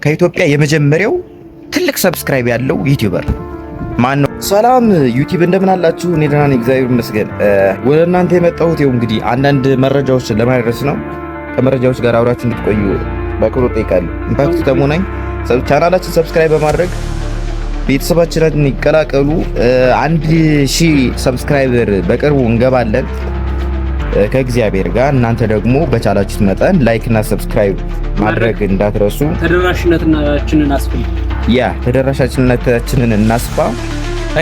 ከኢትዮጵያ የመጀመሪያው ትልቅ ሰብስክራይብ ያለው ዩቲዩበር ማን ነው? ሰላም ዩቲዩብ እንደምን አላችሁ? እኔ ደህና ነኝ እግዚአብሔር ይመስገን። ወደ እናንተ የመጣሁት ይኸው እንግዲህ አንዳንድ መረጃዎችን ለማድረስ ነው። ከመረጃዎች ጋር አብራችሁ እንድትቆዩ በአክብሮት እጠይቃለሁ። ኢምፓክት ተሙ ነኝ። ቻናላችን ሰብስክራይብ በማድረግ ቤተሰባችንን ይቀላቀሉ። 1000 ሰብስክራይበር በቅርቡ እንገባለን ከእግዚአብሔር ጋር። እናንተ ደግሞ በቻላችሁት መጠን ላይክ እና ሰብስክራይብ ማድረግ እንዳትረሱ። ተደራሽነታችንን እናስፋ።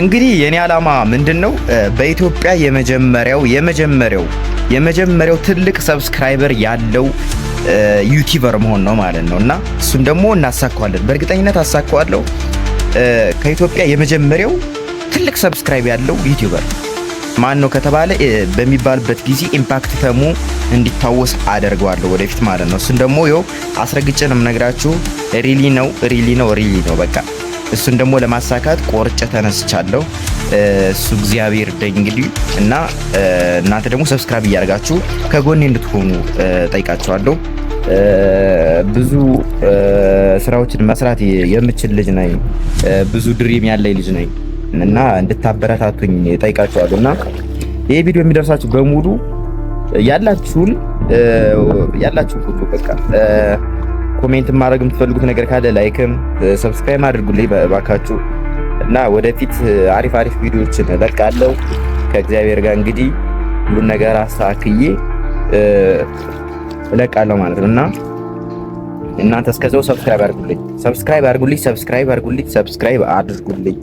እንግዲህ የኔ ዓላማ ምንድነው? በኢትዮጵያ የመጀመሪያው ትልቅ ሰብስክራይበር ያለው ዩቲዩበር መሆን ነው ማለት ነው እና እሱን ደግሞ እናሳካዋለን። በእርግጠኝነት አሳካዋለሁ። ከኢትዮጵያ የመጀመሪያው ትልቅ ሰብስክራይብ ያለው ዩቲዩበር ማን ነው ከተባለ በሚባልበት ጊዜ ኢምፓክት ተሙ እንዲታወስ አደርገዋለሁ ወደፊት ማለት ነው። እሱን ደግሞ ይኸው አስረግጬ ነው የምነግራችሁ። ሪሊ ነው በቃ እሱን ደግሞ ለማሳካት ቆርጬ ተነስቻለሁ። እሱ እግዚአብሔር ደኝ እንግዲህ እና እናንተ ደግሞ ሰብስክራይብ እያደረጋችሁ ከጎኔ እንድትሆኑ ጠይቃችኋለሁ። ብዙ ስራዎችን መስራት የምችል ልጅ ነኝ። ብዙ ድሪም ያለኝ ልጅ ነኝ እና እንድታበረታቱኝ ጠይቃችኋለሁ። እና ይሄ ቪዲዮ የሚደርሳችሁ በሙሉ ያላችሁን ሁሉ በቃ ኮሜንት ማድረግ የምትፈልጉት ነገር ካለ ላይክም ሰብስክራይብ አድርጉልኝ ባካችሁ። እና ወደፊት አሪፍ ቪዲዮዎችን እለቃለሁ ከእግዚአብሔር ጋር እንግዲህ ሁሉን ነገር አስተካክዬ እለቃለሁ ማለት ነው። እና እናንተ እስከዛው ሰብስክራይብ አድርጉልኝ።